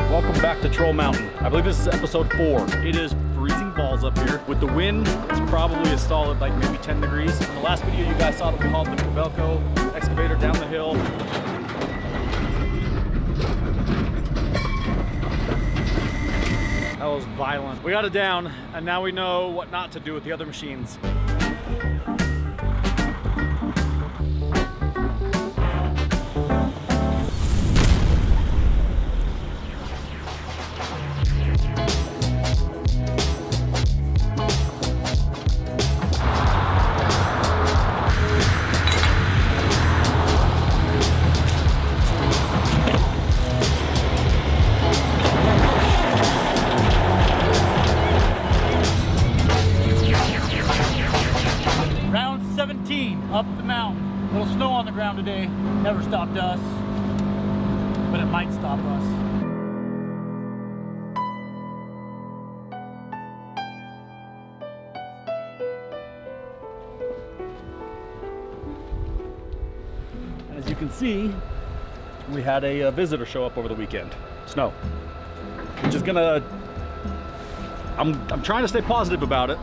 Welcome back to Troll Mountain. I believe this is episode 4. It is freezing balls up here. With the wind, it's probably a solid like maybe 10 degrees. In the last video you guys saw that we hauled the excavator down the hill. That was violent. We got it down, and now we know what not to do with the other machines. Up the mountain. A little snow on the ground today. Never stopped us, but it might stop us. And as you can see, we had a visitor show up over the weekend. Snow. Which is gonna, I'm trying to stay positive about it,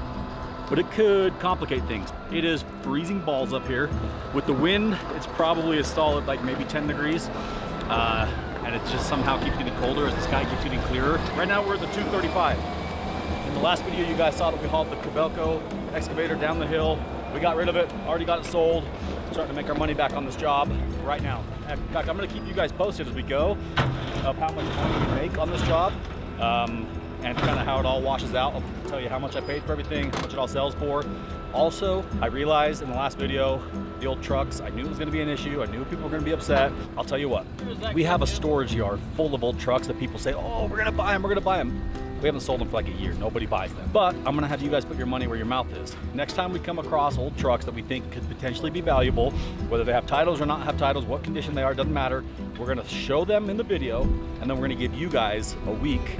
but it could complicate things. It is freezing balls up here. With the wind, it's probably a solid like maybe 10 degrees. And it just somehow keeps getting colder as the sky keeps getting clearer. Right now we're at the 235. In the last video you guys saw that we hauled the excavator down the hill. We got rid of it, already got it sold. Starting to make our money back on this job right now. In fact, I'm gonna keep you guys posted as we go of how much money we make on this job. And kind of how it all washes out. I'll tell you how much I paid for everything, how much it all sells for. Also, I realized in the last video, the old trucks, I knew it was gonna be an issue. I knew people were gonna be upset. I'll tell you what, we have a storage yard full of old trucks that people say, oh, we're gonna buy them, we're gonna buy them. We haven't sold them for like a year, nobody buys them. But I'm gonna have you guys put your money where your mouth is. Next time we come across old trucks that we think could potentially be valuable, whether they have titles or not have titles, what condition they are, doesn't matter. We're gonna show them in the video, and then we're gonna give you guys a week.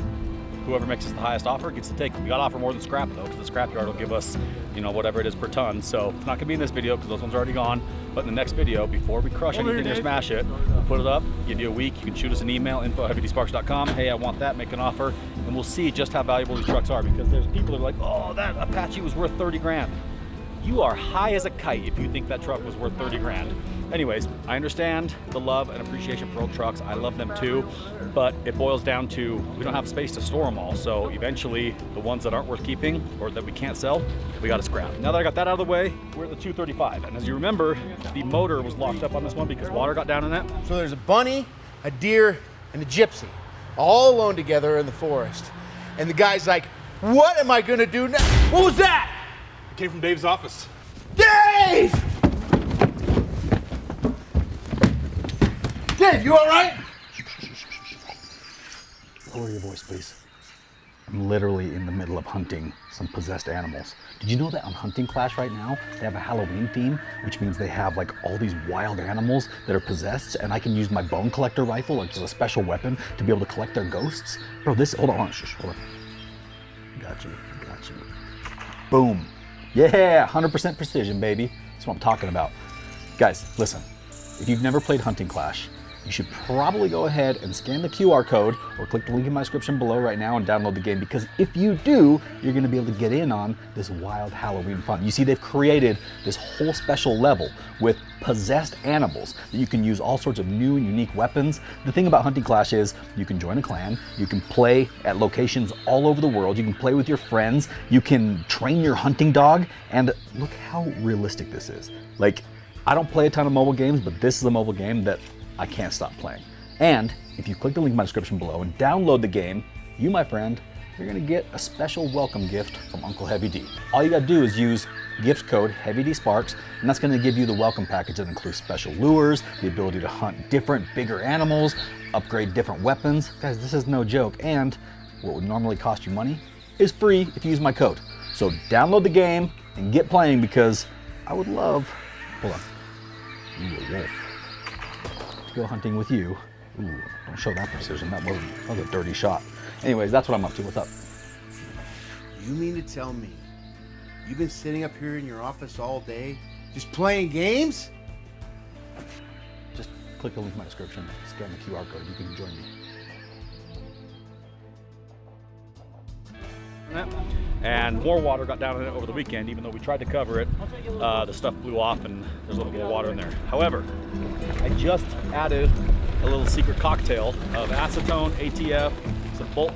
Whoever makes us the highest offer gets to take them. We gotta offer more than scrap though, because the scrapyard will give us, you know, whatever it is per ton. So it's not gonna be in this video because those ones are already gone. But in the next video, before we crush anything or smash it, we'll put it up, give you a week. You can shoot us an email, info@heavydsparks.com. Hey, I want that, make an offer. And we'll see just how valuable these trucks are, because there's people that are like, oh, that Apache was worth 30 grand. You are high as a kite if you think that truck was worth 30 grand. Anyways, I understand the love and appreciation for old trucks. I love them too, but it boils down to we don't have space to store them all. So eventually the ones that aren't worth keeping or that we can't sell, we got to scrap. Now that I got that out of the way, we're at the 235. And as you remember, the motor was locked up on this one because water got down in it. So there's a bunny, a deer, and a gypsy, all alone together in the forest. And the guy's like, what am I gonna do now? What was that? It came from Dave's office. Dave! Dave, you all right? Lower your voice, please. I'm literally in the middle of hunting some possessed animals. Did you know that on Hunting Clash right now, they have a Halloween theme, which means they have like all these wild animals that are possessed, and I can use my bone collector rifle, which is a special weapon, to be able to collect their ghosts? Bro, this, hold on, hold on. Got you. Boom. Yeah, 100% precision, baby. That's what I'm talking about. Guys, listen, if you've never played Hunting Clash, you should probably go ahead and scan the QR code or click the link in my description below right now and download the game, because if you do, you're gonna be able to get in on this wild Halloween fun. You see, they've created this whole special level with possessed animals that you can use all sorts of new and unique weapons. The thing about Hunting Clash is you can join a clan, you can play at locations all over the world, you can play with your friends, you can train your hunting dog, and look how realistic this is. Like, I don't play a ton of mobile games, but this is a mobile game that I can't stop playing. And if you click the link in my description below and download the game, you, my friend, you're gonna get a special welcome gift from Uncle Heavy D. All you gotta do is use gift code Heavydsparks, and that's gonna give you the welcome package that includes special lures, the ability to hunt different, bigger animals, upgrade different weapons. Guys, this is no joke, and what would normally cost you money is free if you use my code. So download the game and get playing, because I would love, hold on, ooh, a wolf. Go hunting with you. Ooh, don't show that precision. That was a dirty shot. Anyways, that's what I'm up to. What's up? You mean to tell me you've been sitting up here in your office all day just playing games? Just click the link in my description, scan the QR code, you can join me. in it. And more water got down in it over the weekend. Even though we tried to cover it, the stuff blew off and there's a little more water in there. However, I just added a little secret cocktail of acetone, ATF, some bolt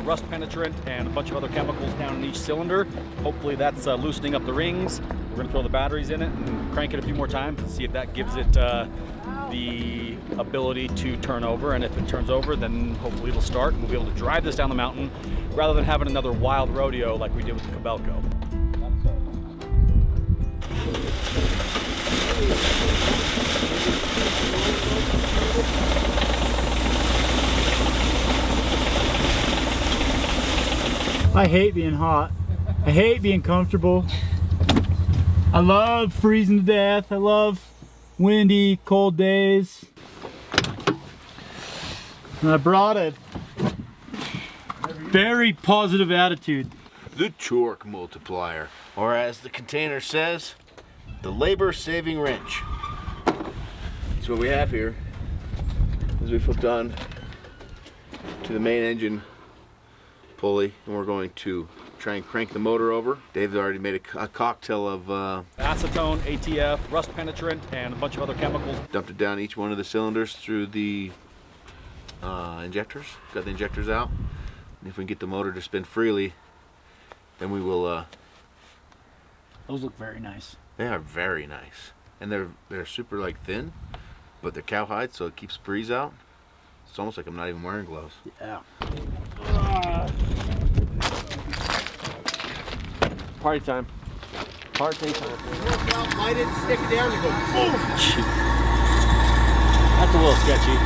rust penetrant, and a bunch of other chemicals down in each cylinder. Hopefully that's loosening up the rings. We're gonna throw the batteries in it and crank it a few more times and see if that gives it the ability to turn over. And if it turns over, then hopefully it'll start and we'll be able to drive this down the mountain rather than having another wild rodeo like we did with the Cabelco. I hate being hot. I hate being comfortable. I love freezing to death. I love windy, cold days. And I brought a very positive attitude. The torque multiplier, or as the container says, the labor-saving wrench. So what we have here is we've hooked on to the main engine pulley, and we're going to try and crank the motor over. Dave's already made a cocktail of acetone, ATF, rust penetrant, and a bunch of other chemicals. Dumped it down each one of the cylinders through the injectors. Got the injectors out. And if we can get the motor to spin freely, then we will. Those look very nice. They are very nice, and they're super like thin, but they're cowhide, so it keeps the breeze out. It's almost like I'm not even wearing gloves. Yeah. Party time. Party time. Light it, stick it down, and go boom. That's a little sketchy.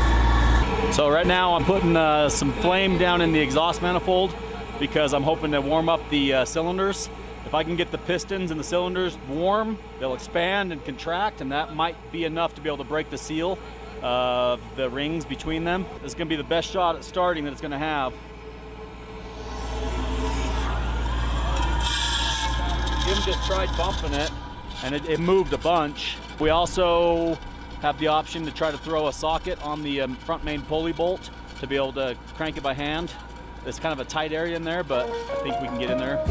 So right now I'm putting some flame down in the exhaust manifold because I'm hoping to warm up the cylinders. If I can get the pistons and the cylinders warm, they'll expand and contract, and that might be enough to be able to break the seal of the rings between them. This is going to be the best shot at starting that it's going to have. Jim just tried bumping it, and it moved a bunch. We also have the option to try to throw a socket on the front main pulley bolt to be able to crank it by hand. There's kind of a tight area in there, but I think we can get in there.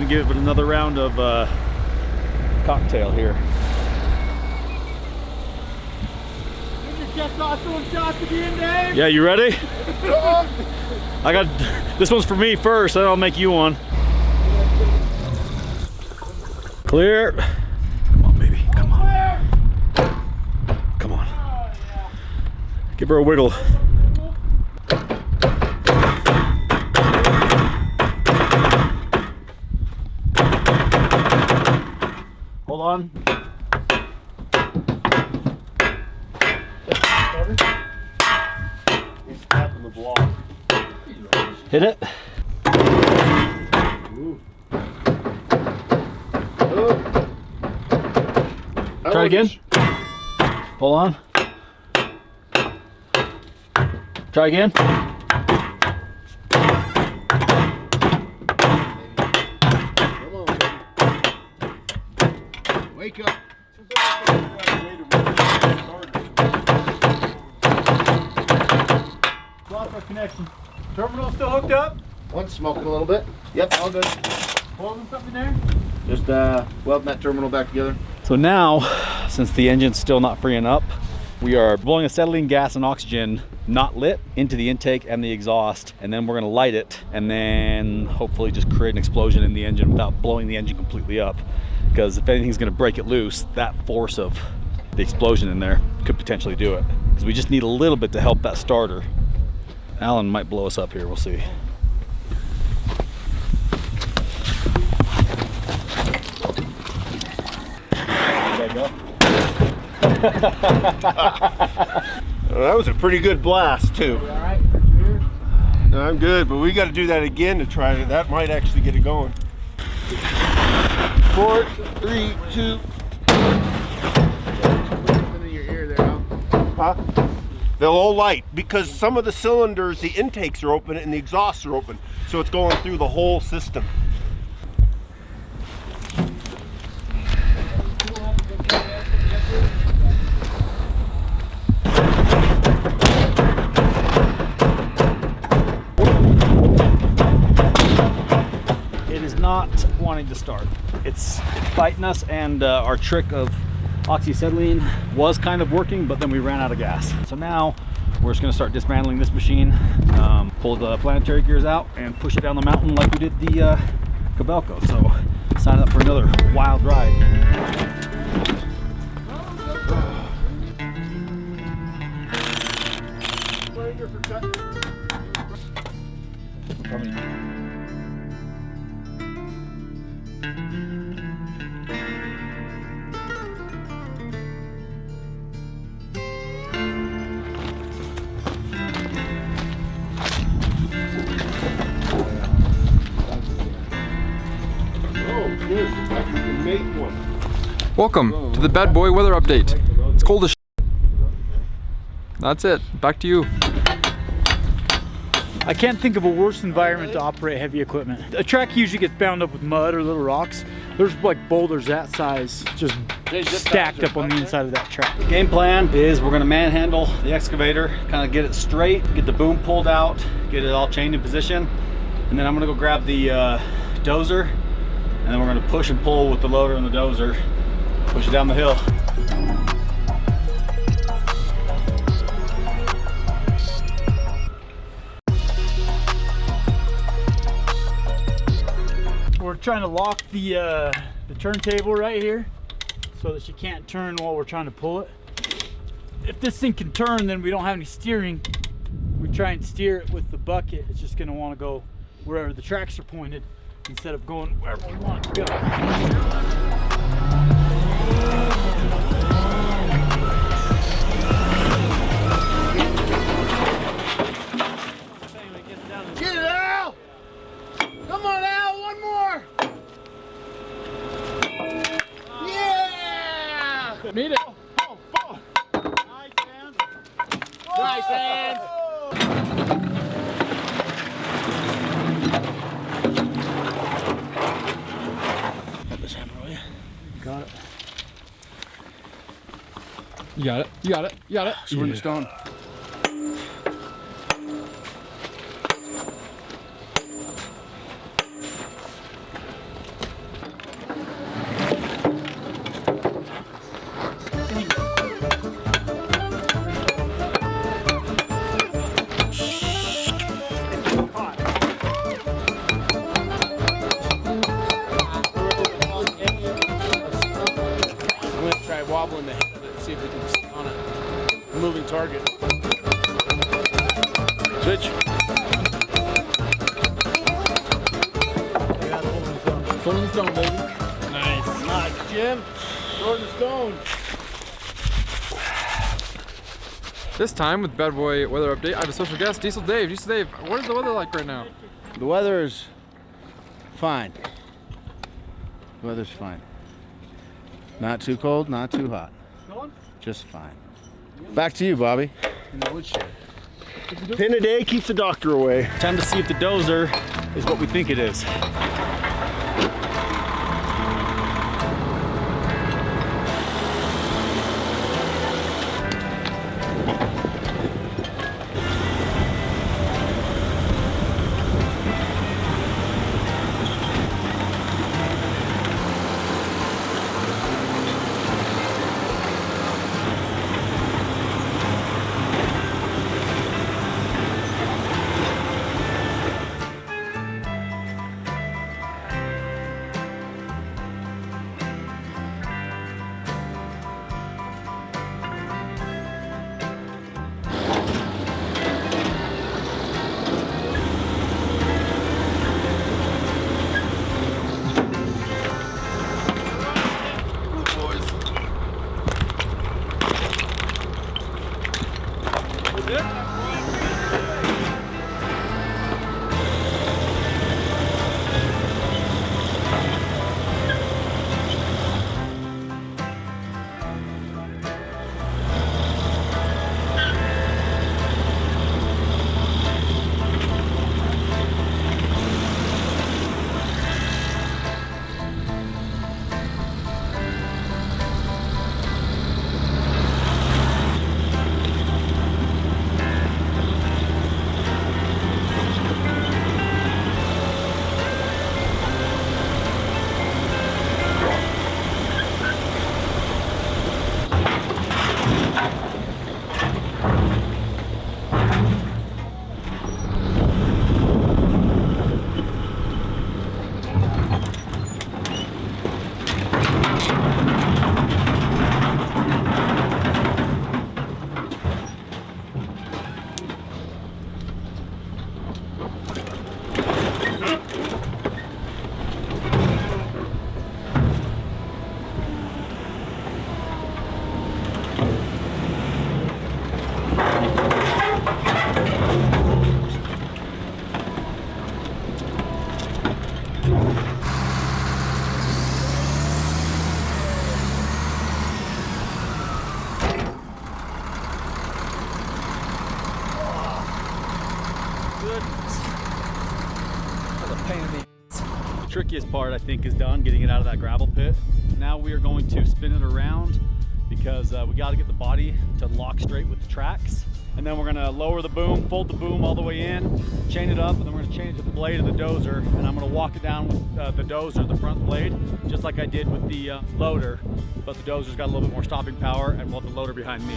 Give it another round of cocktail here. Yeah, you ready? I got this one's for me first, then I'll make you one. Clear. Come on, baby. Come on. Come on. Give her a wiggle. Hold on. He's tapping the block. Hit it. Try it again. Hold on. Try again. Wake up. Lost our connection. Terminal still hooked up? One's smoking a little bit. Yep, all good. Holding something there? Just welding that terminal back together. So now, since the engine's still not freeing up, we are blowing acetylene gas and oxygen not lit into the intake and the exhaust, and then we're going to light it and then hopefully just create an explosion in the engine without blowing the engine completely up, because if anything's going to break it loose, that force of the explosion in there could potentially do it, because we just need a little bit to help that starter. Alan might blow us up here, we'll see. That was a pretty good blast too. You all right? Here? No, I'm good, but we got to do that again to try it. That might actually get it going. 4, 3, 2. In your ear there, Al. Huh? They'll all light because some of the cylinders, the intakes are open and the exhausts are open. So it's going through the whole system. It is not wanting to start. It's fighting us, and our trick of Oxy-Acetylene was kind of working, but then we ran out of gas. So now we're just gonna start dismantling this machine, pull the planetary gears out and push it down the mountain like we did the Cabelco. So sign up for another wild ride. Welcome to the Bad Boy weather update. It's cold as shit. That's it. Back to you. I can't think of a worse environment to operate heavy equipment. A track usually gets bound up with mud or little rocks. There's like boulders that size just stacked up on the inside of that track. Game plan is we're gonna manhandle the excavator, kind of get it straight, get the boom pulled out, get it all chained in position, and then I'm gonna go grab the dozer, and then we're gonna push and pull with the loader and the dozer, push it down the hill. We're trying to lock the turntable right here so that she can't turn while we're trying to pull it. If this thing can turn, then we don't have any steering. We try and steer it with the bucket. It's just gonna want to go wherever the tracks are pointed instead of going wherever we want it to go. Get it, Al! Come on, Al, one more! Yeah! Meet it. Nice hand! This hammer, will you? Got it. You got it. You got it. You got it. Sword and stone. I'm gonna try wobbling the head of it, see if we can stick on it. Moving target. Switch. Sword and stone, baby. Nice. Nice, Jim. Sword and stone. This time with Bad Boy weather update, I have a special guest, Diesel Dave. Diesel Dave, what is the weather like right now? The weather is fine. The weather's fine. Not too cold, not too hot. Just fine. Back to you, Bobby. In the woodshed. Pin a day keeps the doctor away. Time to see if the dozer is what we think it is. The trickiest part, I think, is done, getting it out of that gravel pit. Now we are going to spin it around because we got to get the body to lock straight with the tracks. And then we're going to lower the boom, fold the boom all the way in, chain it up, and then we're going to change the blade of the dozer. And I'm going to walk it down with the dozer, the front blade, just like I did with the loader. But the dozer's got a little bit more stopping power, and we'll have the loader behind me.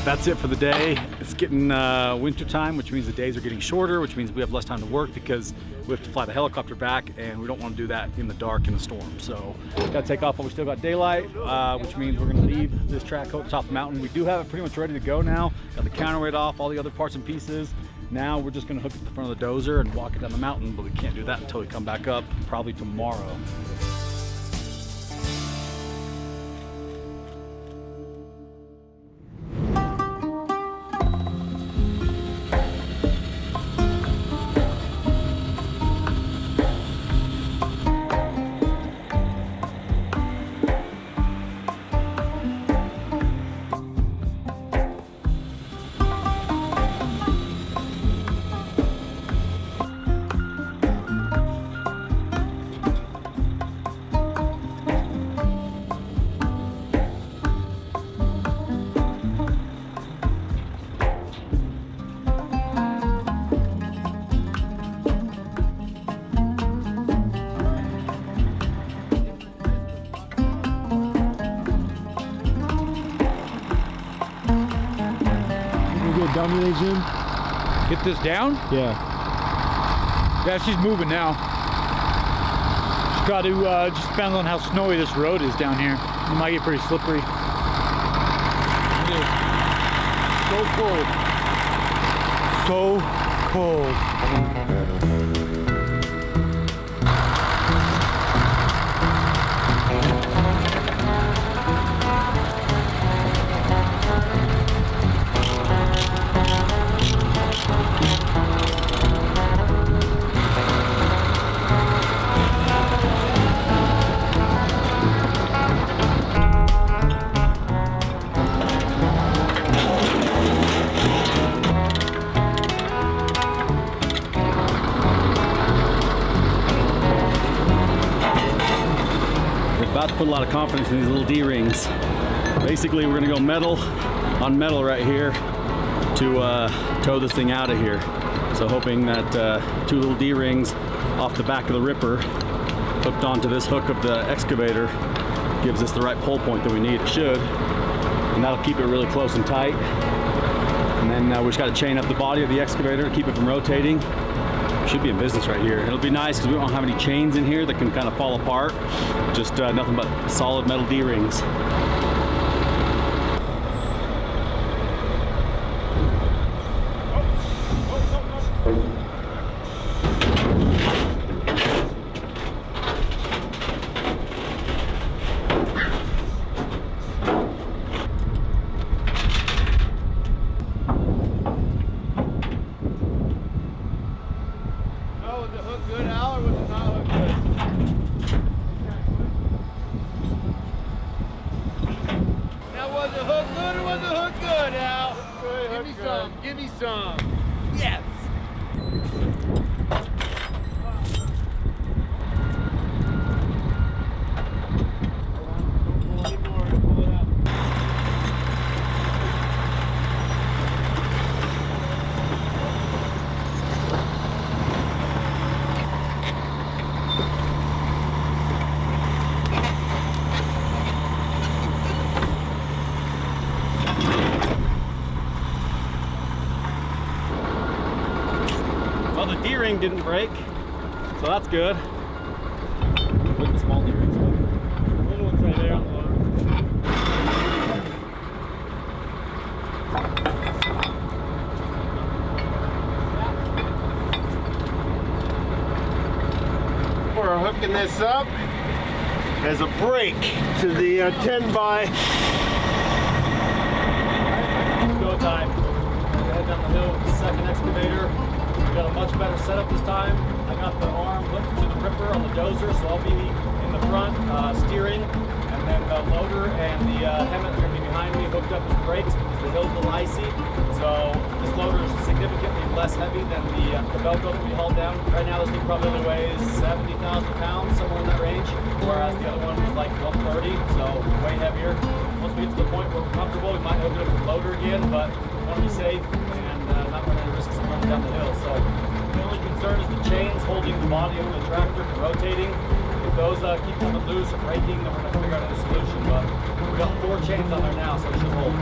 That's it for the day. It's getting winter time, which means the days are getting shorter, which means we have less time to work because we have to fly the helicopter back, and we don't want to do that in the dark in a storm. So gotta take off while we still got daylight, which means we're gonna leave this track out the top of the mountain. We do have it pretty much ready to go now. Got the counterweight off, all the other parts and pieces. Now we're just gonna hook it to the front of the dozer and walk it down the mountain, but we can't do that until we come back up, probably tomorrow. Down today, Jim? Get this down? Yeah. Yeah, she's moving now. She's got to, just depends on how snowy this road is down here. It might get pretty slippery. So cold. So cold. About to put a lot of confidence in these little D-rings. Basically, we're gonna go metal on metal right here to tow this thing out of here. So hoping that 2 little D-rings off the back of the ripper hooked onto this hook of the excavator gives us the right pull point that we need. It should. And that'll keep it really close and tight. And then we just gotta chain up the body of the excavator to keep it from rotating. Should be in business right here. It'll be nice because we don't have any chains in here that can kind of fall apart. Just nothing but solid metal D-rings. Give me some. Yes. D-ring didn't break, so that's good. With the small D-rings. Little one's right there on the loader. We're hooking this up as a brake to the 10 by. It's go time. We're heading down the hill with the second excavator. We got a much better setup this time. I got the arm hooked to the ripper on the dozer, so I'll be in the front steering, and then the loader and the Hemet are going to be behind me, hooked up as brakes because the hill's a little icy. So this loader is significantly less heavy than the Velcro that we hauled down. Right now this thing probably only weighs 70,000 pounds, somewhere in that range, whereas the other one was like 130, so way heavier. Once we get to the point where we're comfortable, we might open up the loader again, but we want to be safe and not run any risks of running down the hill. So the only concern is the chains holding the body of the tractor from rotating. If those keep coming loose or breaking, then we're going to figure out a solution. But we got 4 chains on there now, so it should hold.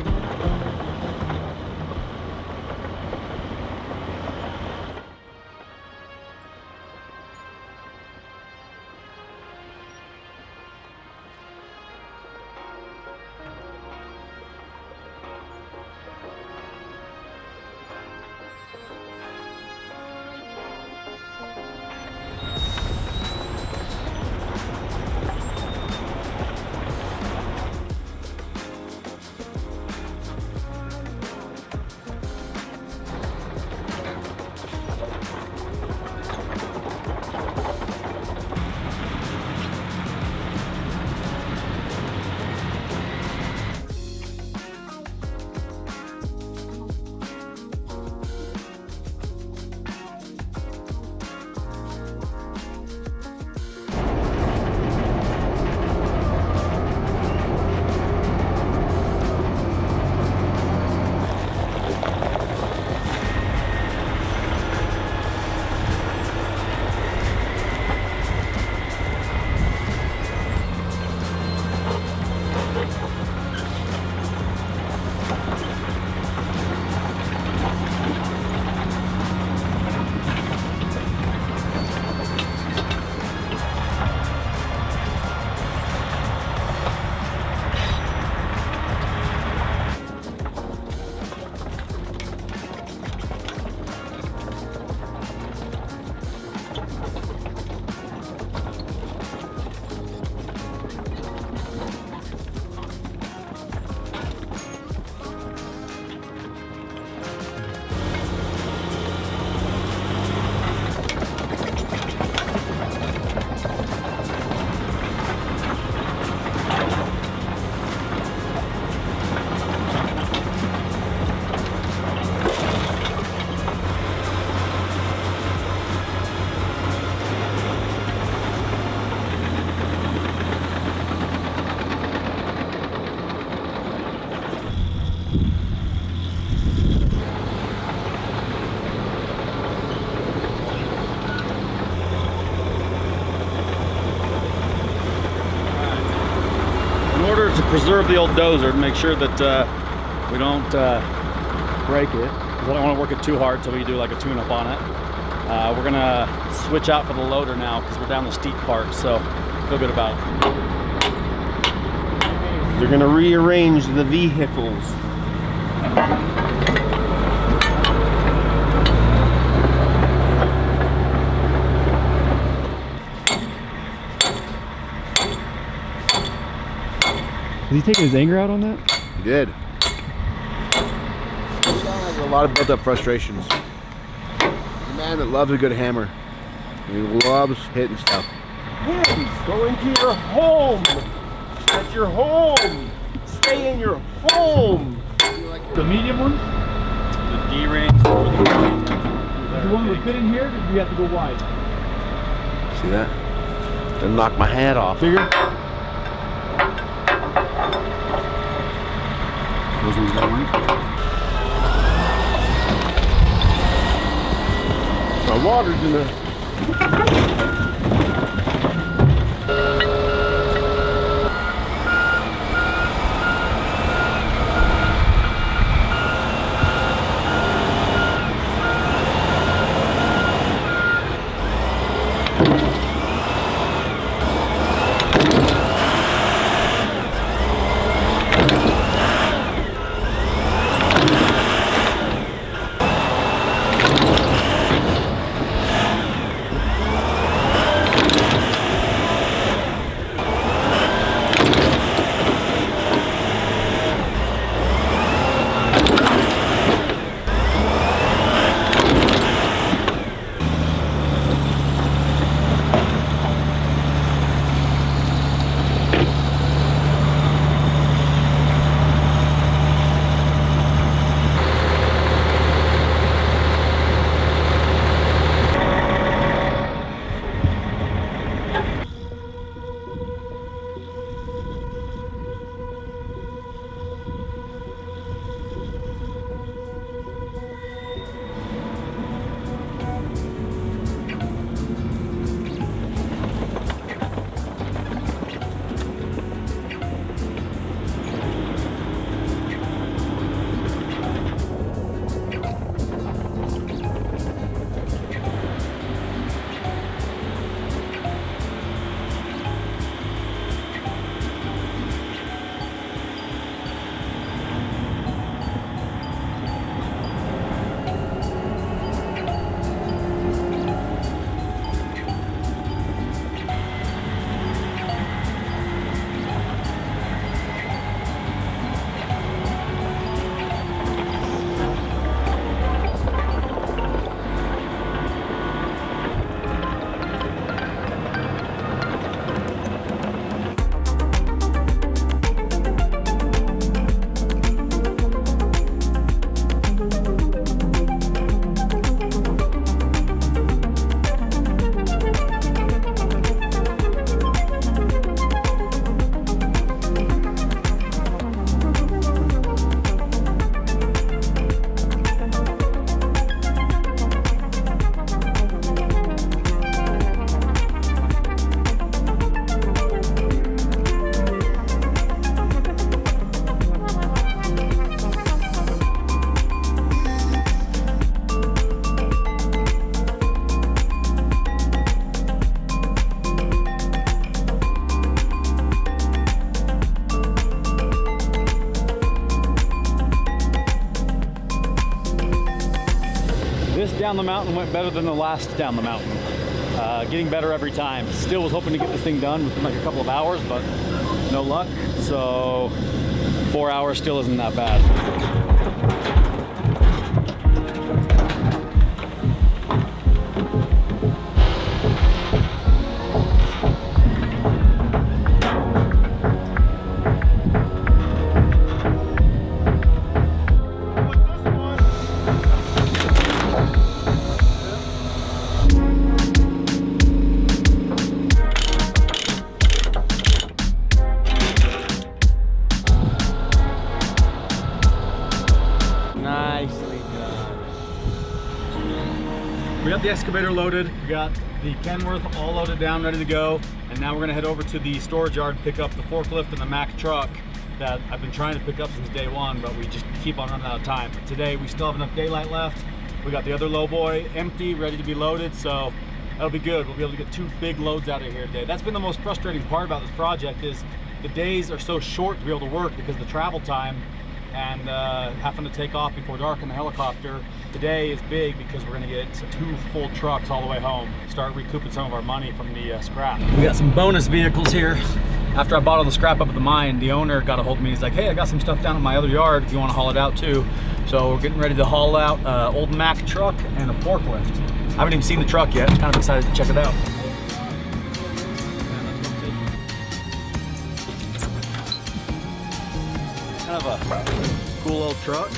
To preserve the old dozer, to make sure that we don't break it, because I don't want to work it too hard, so we do like a tune-up on it. We're gonna switch out for the loader now because we're down the steep part, so feel good about it. They're gonna rearrange the vehicles. Is he taking his anger out on that? He did. A lot of built up frustrations. He's a man that loves a good hammer. He loves hitting stuff. Hands, go into your home. That's your home. Stay in your home. The medium one? The D-ring. The one would fit in here, or did we have to go wide? See that? Didn't knock my hat off. Bigger? Those ones don't work. My water's in there. down the mountain went better than the last down the mountain. Getting better every time. Still was hoping to get this thing done within like a couple of hours, but no luck. So 4 hours still isn't that bad. We got the excavator loaded, we got the Kenworth all loaded down, ready to go, and now we're gonna head over to the storage yard, pick up the forklift and the Mack truck that I've been trying to pick up since day one, but we just keep on running out of time. But today we still have enough daylight left. We got the other lowboy empty, ready to be loaded, so that'll be good. We'll be able to get 2 big loads out of here today. That's been the most frustrating part about this project is the days are so short to be able to work because of the travel time and having to take off before dark in the helicopter. Today is big because we're gonna get 2 full trucks all the way home, start recouping some of our money from the scrap. We got some bonus vehicles here. After I bought all the scrap up at the mine, the owner got a hold of me. He's like, hey, I got some stuff down in my other yard if you wanna haul it out too. So we're getting ready to haul out old Mack truck and a forklift. I haven't even seen the truck yet, kind of excited to check it out. Kind of a cool old truck.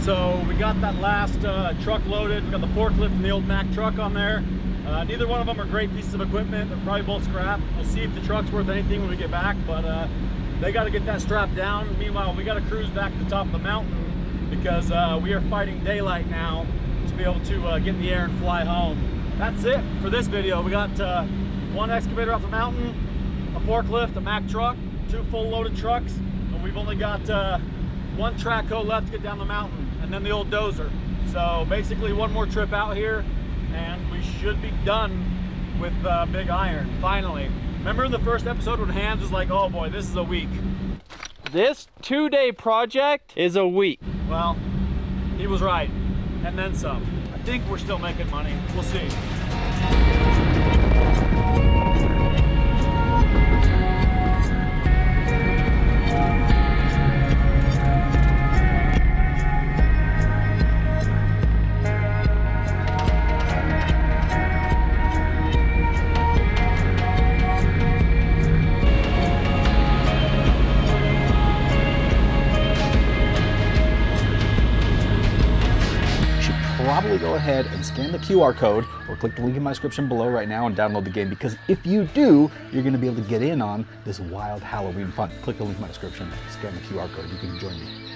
So we got that last truck loaded. We got the forklift and the old Mack truck on there. Neither one of them are great pieces of equipment. They're probably both scrap. We'll see if the truck's worth anything when we get back, but they got to get that strapped down. Meanwhile, we got to cruise back to the top of the mountain because we are fighting daylight now to be able to get in the air and fly home. That's it for this video. We got 1 excavator off the mountain, a forklift, a Mack truck, 2 full loaded trucks, and we've only got 1 track hoe left to get down the mountain, and then the old dozer. So basically 1 more trip out here and we should be done with Big Iron, finally. Remember in the first episode when Hans was like, oh boy, this is a week. This 2-day project is a week. Well, he was right, and then some. I think we're still making money, we'll see. Probably go ahead and scan the QR code or click the link in my description below right now and download the game, because if you do, you're going to be able to get in on this wild Halloween fun. Click the link in my description, scan the QR code, you can join me.